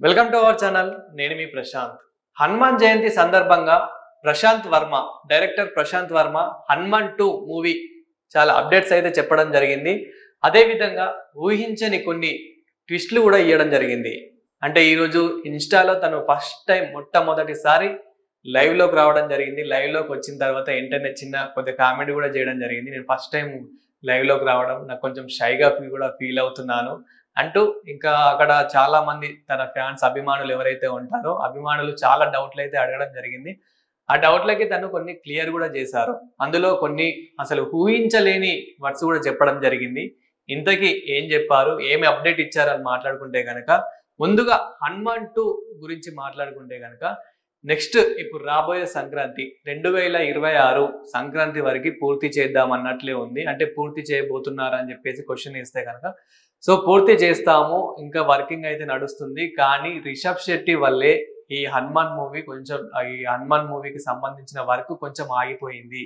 Welcome to our channel. నేను మీ ప్రశాంత్. హనుమాన్ జయంతి సందర్భంగా Prashanth Varma, director Prashanth Varma Hanuman 2 movie చాలా అప్డేట్స్ అయితే చెప్పడం జరిగింది. అదే విధంగా ఊహించని కొన్ని ట్విస్ట్లు కూడా ఇవ్వడం జరిగింది. అంటే ఈరోజు ఇన్స్టాలో తను ఫస్ట్ టైం మొట్టమొదటిసారి లైవ్ లోకి రావడం జరిగింది. లైవ్ లోకి వచ్చిన తర్వాత వెంటనే చిన్న కొద్దిగా కామెడీ కూడా చేయడం జరిగింది. నేను ఫస్ట్ టైం లైవ్ లోకి రావడం నాకు కొంచెం షైగా కూడా ఫీల్ అవుతున్నాను అంటూ, ఇంకా అక్కడ చాలా మంది తన ఫ్యాన్స్ అభిమానులు ఎవరైతే ఉంటారో అభిమానులు చాలా డౌట్లు అయితే అడగడం జరిగింది. ఆ డౌట్లకి తను కొన్ని క్లియర్ కూడా చేశారు. అందులో కొన్ని అసలు ఊహించలేని వర్డ్స్ కూడా చెప్పడం జరిగింది. ఇంతకీ ఏం చెప్పారు, ఏమి అప్డేట్ ఇచ్చారని మాట్లాడుకుంటే కనుక, ముందుగా హనుమాన్ 2 గురించి మాట్లాడుకుంటే కనుక నెక్స్ట్ ఇప్పుడు రాబోయే సంక్రాంతి 2026 సంక్రాంతి వరకు పూర్తి చేద్దాం అన్నట్లే ఉంది. అంటే పూర్తి చేయబోతున్నారా అని చెప్పేసి క్వశ్చన్ ఇస్తే కనుక, సో పూర్తి చేస్తాము, ఇంకా వర్కింగ్ అయితే నడుస్తుంది. కానీ రిషబ్ శెట్టి వల్లే ఈ హనుమాన్ మూవీ కొంచెం, ఈ హనుమాన్ మూవీకి సంబంధించిన వర్క్ కొంచెం ఆగిపోయింది.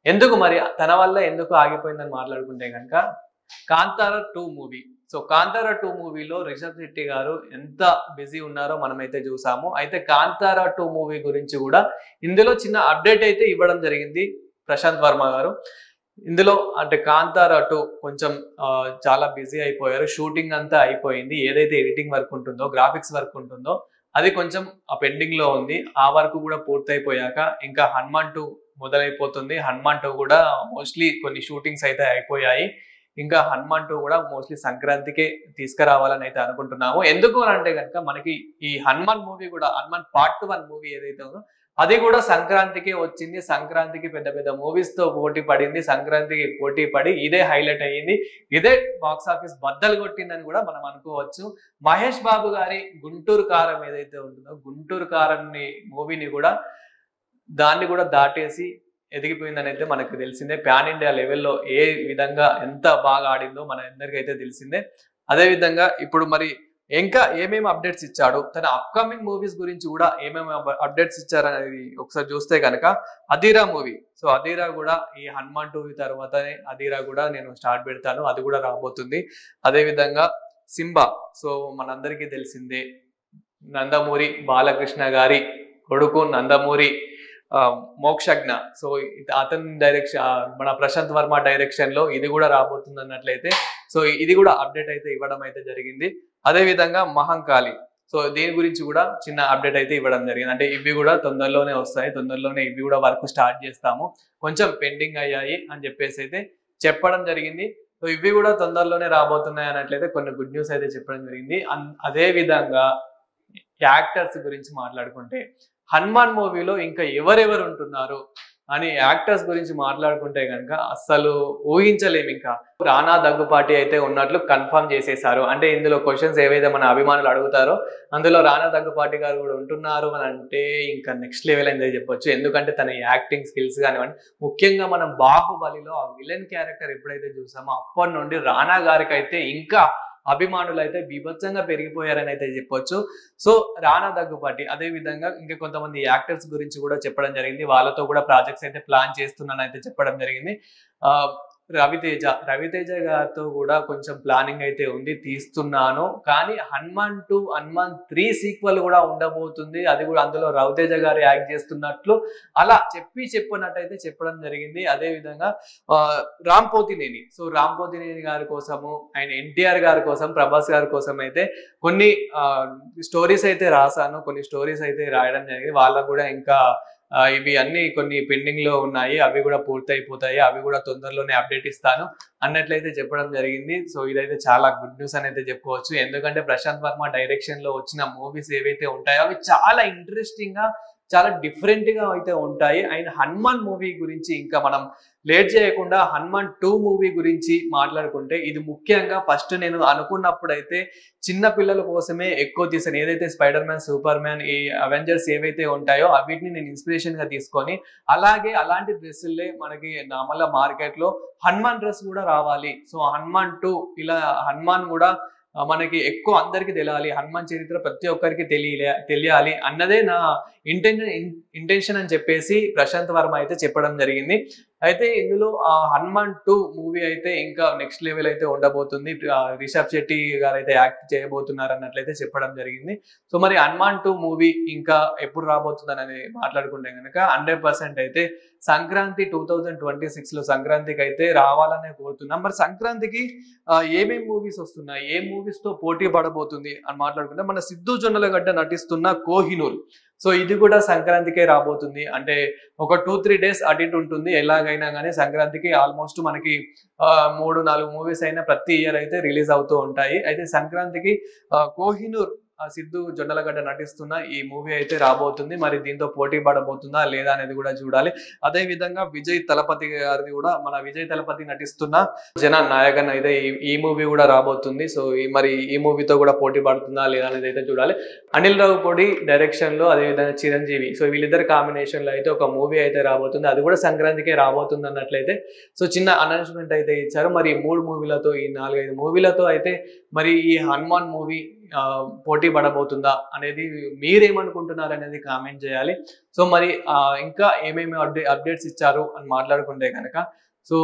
ఎందుకు మరి తన వల్ల ఎందుకు ఆగిపోయిందని మాట్లాడుకుంటే కనుక, కాంతారా 2 మూవీ. సో కాంతారా 2 మూవీలో రిషబ్ శెట్టి గారు ఎంత బిజీ ఉన్నారో మనమైతే చూసాము. అయితే కాంతారా 2 మూవీ గురించి కూడా ఇందులో చిన్న అప్డేట్ అయితే ఇవ్వడం జరిగింది ప్రశాంత్ వర్మ గారు. ఇందులో అంటే కాంతారా 2 కొంచెం చాలా బిజీ అయిపోయారు. షూటింగ్ అంతా అయిపోయింది. ఏదైతే ఎడిటింగ్ వర్క్ ఉంటుందో, గ్రాఫిక్స్ వర్క్ ఉంటుందో అది కొంచెం పెండింగ్ లో ఉంది. ఆ వర్క్ కూడా పూర్తయిపోయాక ఇంకా హనుమాన్ 2 మొదలైపోతుంది. హనుమాన్ 2 కూడా మోస్ట్లీ కొన్ని షూటింగ్స్ అయితే అయిపోయాయి. ఇంకా హనుమాన్ 2 కూడా మోస్ట్లీ సంక్రాంతికే తీసుకురావాలని అయితే అనుకుంటున్నాము. ఎందుకు అని అంటే కనుక, మనకి ఈ హనుమాన్ మూవీ కూడా, హనుమాన్ పార్ట్ 1 మూవీ ఏదైతే ఉందో అది కూడా సంక్రాంతికే వచ్చింది. సంక్రాంతికి పెద్ద పెద్ద మూవీస్ తో పోటీ పడింది. సంక్రాంతికి పోటీ పడి ఇదే హైలైట్ అయ్యింది. ఇదే బాక్స్ ఆఫీస్ బద్దలు కొట్టిందని కూడా మనం అనుకోవచ్చు. మహేష్ బాబు గారి గుంటూరు కారం ఏదైతే ఉంటుందో, గుంటూరు కారం మూవీని కూడా దాన్ని కూడా దాటేసి ఎదిగిపోయిందని అయితే మనకు తెలిసిందే. ప్యాన్ ఇండియా లెవెల్లో ఏ విధంగా ఎంత బాగా ఆడిందో మన అందరికైతే తెలిసిందే. అదే విధంగా ఇప్పుడు మరి ఇంకా ఏమేమి అప్డేట్స్ ఇచ్చాడు, తన అప్కమింగ్ మూవీస్ గురించి కూడా ఏమేమి అప్డేట్స్ ఇచ్చారనేది ఒకసారి చూస్తే కనుక, అధీరా మూవీ. సో అధీరా కూడా ఈ హనుమాన్ 2 తర్వాతనే అధీరా కూడా నేను స్టార్ట్ పెడతాను, అది కూడా రాబోతుంది. అదే విధంగా సింబా, సో మనందరికీ తెలిసిందే నందమూరి బాలకృష్ణ గారి కొడుకు నందమూరి మోక్షజ్ఞ. సో అతని డైరెక్షన్, మన ప్రశాంత్ వర్మ డైరెక్షన్ లో ఇది కూడా రాబోతుంది అన్నట్లయితే, సో ఇది కూడా అప్డేట్ అయితే ఇవ్వడం అయితే జరిగింది. అదే విధంగా మహంకాళి, సో దీని గురించి కూడా చిన్న అప్డేట్ అయితే ఇవ్వడం జరిగింది. అంటే ఇవి కూడా తొందరలోనే వస్తాయి, తొందరలోనే ఇవి కూడా వర్క్ స్టార్ట్ చేస్తాము, కొంచెం పెండింగ్ అయ్యాయి అని చెప్పేసి అయితే చెప్పడం జరిగింది. సో ఇవి కూడా తొందరలోనే రాబోతున్నాయి అన్నట్లయితే కొన్ని గుడ్ న్యూస్ అయితే చెప్పడం జరిగింది. అదే విధంగా యాక్టర్స్ గురించి మాట్లాడుకుంటే, హనుమాన్ మూవీలో ఇంకా ఎవరెవరు ఉంటున్నారు అని యాక్టర్స్ గురించి మాట్లాడుకుంటే కనుక అస్సలు ఊహించలేము. ఇంకా రానా దగ్గుపాటి అయితే ఉన్నట్లు కన్ఫర్మ్ చేసేసారు. అంటే ఇందులో క్వశ్చన్స్ ఏవైతే మన అభిమానులు అడుగుతారో అందులో రానా దగ్గుపాటి గారు కూడా ఉంటున్నారు అని అంటే ఇంకా నెక్స్ట్ లెవెల్ అయిందని చెప్పొచ్చు. ఎందుకంటే తన యాక్టింగ్ స్కిల్స్ కానివ్వండి, ముఖ్యంగా మనం బాహుబలిలో ఆ విలన్ క్యారెక్టర్ ఎప్పుడైతే చూసామో అప్పటి నుండి రానా గారికి అయితే ఇంకా అభిమానులు అయితే బీభత్సంగా పెరిగిపోయారని అయితే చెప్పొచ్చు. సో రానా దగ్గుపాటి, అదే విధంగా ఇంకా కొంతమంది యాక్టర్స్ గురించి కూడా చెప్పడం జరిగింది. వాళ్ళతో కూడా ప్రాజెక్ట్స్ అయితే ప్లాన్ చేస్తున్నానని అయితే చెప్పడం జరిగింది. రవితేజ గారితో కూడా కొంచెం ప్లానింగ్ అయితే ఉంది, తీస్తున్నాను. కానీ హనుమాన్ 2, హనుమాన్ 3 సీక్వెల్ కూడా ఉండబోతుంది. అది కూడా అందులో రవితేజ గారు యాక్ట్ చేస్తున్నట్లు అలా చెప్పినట్టయితే చెప్పడం జరిగింది. అదే విధంగా రామ్ పోతినేని, సో రామ్ పోతినేని గారి కోసము, ఆయన ఎన్టీఆర్ గారి కోసం, ప్రభాస్ గారి కోసం అయితే కొన్ని స్టోరీస్ అయితే రాశాను, కొన్ని స్టోరీస్ అయితే రాయడం జరిగింది. వాళ్ళకు కూడా ఇంకా ఇవి అన్ని కొన్ని పెండింగ్ లో ఉన్నాయి, అవి కూడా పూర్తయిపోతాయి, అవి కూడా తొందరలోనే అప్డేట్ ఇస్తాను అన్నట్లయితే చెప్పడం జరిగింది. సో ఇదైతే చాలా గుడ్ న్యూస్ అని అయితే చెప్పుకోవచ్చు. ఎందుకంటే ప్రశాంత్ వర్మ డైరెక్షన్ లో వచ్చిన మూవీస్ ఏవైతే ఉంటాయో అవి చాలా ఇంట్రెస్టింగ్ గా, చాలా డిఫరెంట్ గా అయితే ఉంటాయి. అండ్ హనుమాన్ మూవీ గురించి ఇంకా మనం లేట్ చేయకుండా హనుమాన్ 2 మూవీ గురించి మాట్లాడుకుంటే, ఇది ముఖ్యంగా ఫస్ట్ నేను అనుకున్నప్పుడైతే చిన్న పిల్లల కోసమే ఎక్కువ తీసాను. ఏదైతే స్పైడర్ మ్యాన్, సూపర్ మ్యాన్, ఈ అవెంజర్స్ ఏవైతే ఉంటాయో వీటిని నేను ఇన్స్పిరేషన్ గా తీసుకొని, అలాగే అలాంటి డ్రెస్సులే మనకి నార్మల్ మార్కెట్ లో హనుమాన్ డ్రెస్ కూడా రావాలి. సో హనుమాన్ 2 ఇలా హనుమాన్ కూడా మనకి ఎక్కువ అందరికి తెలియాలి, హనుమాన్ చరిత్ర ప్రతి ఒక్కరికి తెలియాలి అన్నదే నా ఇంటెన్షన్ అని చెప్పేసి ప్రశాంత్ వర్మ అయితే చెప్పడం జరిగింది. అయితే ఇందులో హనుమాన్ 2 మూవీ అయితే ఇంకా నెక్స్ట్ లెవెల్ అయితే ఉండబోతుంది. రిషబ్ శెట్టి గారు అయితే యాక్ట్ చేయబోతున్నారు అన్నట్లయితే చెప్పడం జరిగింది. సో మరి హనుమాన్ 2 మూవీ ఇంకా ఎప్పుడు రాబోతుందని మాట్లాడుకుంటే గనక 100% అయితే సంక్రాంతి 2026 లో సంక్రాంతికి అయితే రావాలనే కోరుతున్నాం. మరి సంక్రాంతికి ఏమేం మూవీస్ వస్తున్నాయి, ఏ మూవీస్ తో పోటీ పడబోతుంది అని మాట్లాడుకుంటే మన సిద్ధు జొన్నలగడ్డ నటిస్తున్న కోహినూర్. సో ఇది కూడా సంక్రాంతికే రాబోతుంది. అంటే ఒక 2-3 డేస్ అటు ఇటు ఉంటుంది. ఎలాగైనా కానీ సంక్రాంతికి ఆల్మోస్ట్ మనకి 3-4 మూవీస్ అయినా ప్రతి ఇయర్ అయితే రిలీజ్ అవుతూ ఉంటాయి. అయితే సంక్రాంతికి కోహినూర్ సిద్ధు జొన్నలగడ్డ నటిస్తున్న ఈ మూవీ అయితే రాబోతుంది. మరి దీంతో పోటీ పడబోతుందా లేదా అనేది కూడా చూడాలి. అదే విధంగా విజయ్ తలపతి గారిది కూడా, మన విజయ్ తలపతి నటిస్తున్న జన నాయకన్ అయితే ఈ మూవీ కూడా రాబోతుంది. సో మరి ఈ మూవీతో కూడా పోటీ పడుతుందా లేదా అనేది అయితే చూడాలి. అనిల్ రావిపూడి డైరెక్షన్ లో, అదే విధంగా చిరంజీవి, సో వీళ్ళిద్దరు కాంబినేషన్ లో అయితే ఒక మూవీ అయితే రాబోతుంది. అది కూడా సంక్రాంతికే రాబోతుంది అన్నట్లయితే సో చిన్న అనౌన్స్మెంట్ అయితే ఇచ్చారు. మరి ఈ 3 మూవీలతో, ఈ 4-5 మూవీలతో అయితే మరి ఈ హనుమాన్ మూవీ పోటీ పడబోతుందా అనేది మీరేమనుకుంటున్నారు అనేది కామెంట్ చేయాలి. సో మరి ఇంకా ఏమేమి అప్డేట్స్ ఇచ్చారు అని మాట్లాడుకుంటే కనుక సో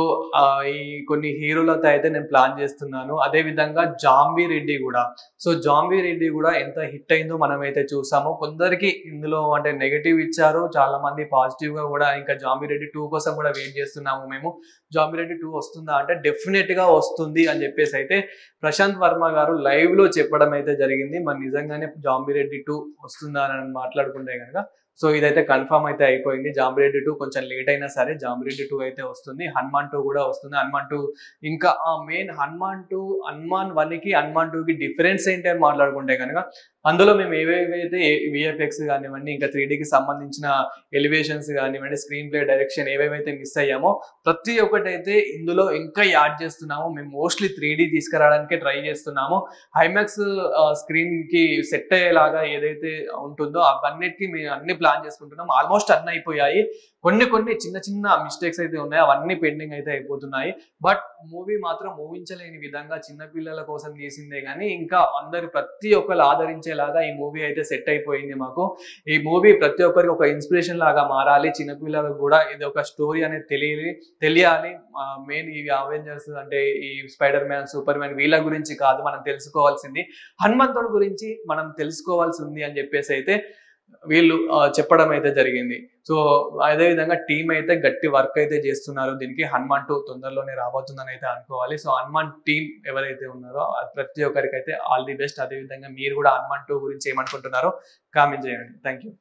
ఈ కొన్ని హీరోలతో అయితే నేను ప్లాన్ చేస్తున్నాను. అదే విధంగా జాంబీ రెడ్డి కూడా, సో జాంబీ రెడ్డి కూడా ఎంత హిట్ అయిందో మనం అయితే చూసాము. కొందరికి ఇందులో అంటే నెగటివ్ ఇచ్చారు, చాలా మంది పాజిటివ్ గా కూడా. ఇంకా జాంబీ రెడ్డి 2 కోసం కూడా వెయిట్ చేస్తున్నాము మేము. జాంబీ రెడ్డి 2 వస్తుందా అంటే డెఫినెట్ గా వస్తుంది అని చెప్పేసి అయితే ప్రశాంత్ వర్మ గారు లైవ్ లో చెప్పడం అయితే జరిగింది. మరి నిజంగానే జాంబీ రెడ్డి 2 వస్తుందా అని మాట్లాడుకుంటే కనుక సో ఇదైతే కన్ఫర్మ్ అయితే అయిపోయింది. జాంబిరెడ్డి 2 కొంచెం లేట్ అయినా సరే జాంబిరెడ్డి 2 అయితే వస్తుంది. హనుమాన్ 2 కూడా వస్తుంది. హనుమాన్ 2 ఇంకా మెయిన్ హనుమాన్ 2, హనుమాన్ 1 కి హనుమాన్ 2 కి డిఫరెన్స్ ఏంటి అని మాట్లాడుకుంటే కనుక అందులో మేము ఏవేవైతే విఎఫ్ఎక్స్ కానివ్వండి, ఇంకా 3Dకి సంబంధించిన ఎలివేషన్స్ కానివ్వండి, స్క్రీన్ ప్లే డైరెక్షన్ ఏవేవైతే మిస్ అయ్యామో ప్రతి ఒక్కటైతే ఇందులో ఇంకా యాడ్ చేస్తున్నాము. మేము మోస్ట్లీ 3D తీసుకురావడానికే ట్రై చేస్తున్నాము. హైమాక్స్ స్క్రీన్ కి సెట్ అయ్యేలాగా ఏదైతే ఉంటుందో అవన్నిటికీ మేము అన్ని ప్లాన్ చేసుకుంటున్నాం. ఆల్మోస్ట్ అన్ని అయిపోయాయి. కొన్ని చిన్న చిన్న మిస్టేక్స్ అయితే ఉన్నాయి, అవన్నీ పెండింగ్ అయితే అయిపోతున్నాయి. బట్ మూవీ మాత్రం ఊహించలేని విధంగా చిన్నపిల్లల కోసం తీసిందే కానీ ఇంకా అందరు ప్రతి ఒక్కరు ఆదరించేలాగా ఈ మూవీ అయితే సెట్ అయిపోయింది మాకు. ఈ మూవీ ప్రతి ఒక్కరికి ఒక ఇన్స్పిరేషన్ లాగా మారాలి. చిన్నపిల్లలకు కూడా ఇది ఒక స్టోరీ అనేది తెలియాలి. మెయిన్ ఈ అవెంజర్స్ అంటే ఈ స్పైడర్ మ్యాన్, సూపర్ మ్యాన్ వీళ్ళ గురించి కాదు మనం తెలుసుకోవాల్సింది, హనుమంతుడి గురించి మనం తెలుసుకోవాల్సి ఉంది అని చెప్పేసి అయితే వీళ్ళు చెప్పడం అయితే జరిగింది. సో అదే విధంగా టీం అయితే గట్టి వర్క్ అయితే చేస్తున్నారు. దీనికి హనుమాన్ 2 తొందరలోనే రాబోతుందని అయితే అనుకోవాలి. సో హనుమాన్ టీం ఎవరైతే ఉన్నారో ప్రతి ఒక్కరికి అయితే ఆల్ ది బెస్ట్. అదే విధంగా మీరు కూడా హనుమాన్ 2 గురించి ఏమనుకుంటున్నారో కామెంట్ చేయండి. Thank you.